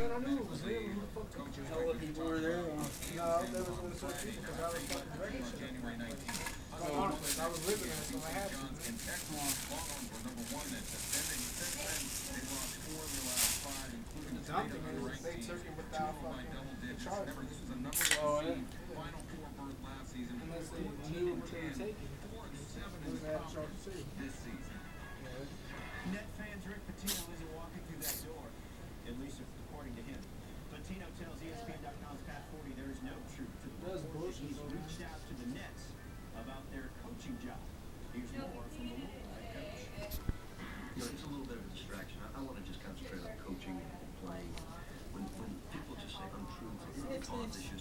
man, I knew it was him. Who the fuck took you? How many people were there? No, there was only certain people because I was fucking drinking shit. Like, honestly, I was living there, so I had to. The dumb thing is, they took it without fucking the charge. Oh, yeah. Unless they knew what they were taking. They had a charge too. Net fans Rick Pitino isn't walking through that door, at least according to him. Pitino tells ESPN.com's Pat 40 there is no truth to the report. He's reached out to the Nets about their coaching job. Here's more from the local head coach. You know, it's a little bit of a distraction. I want to just concentrate on coaching and playing. When people just say untruths, it causes issues.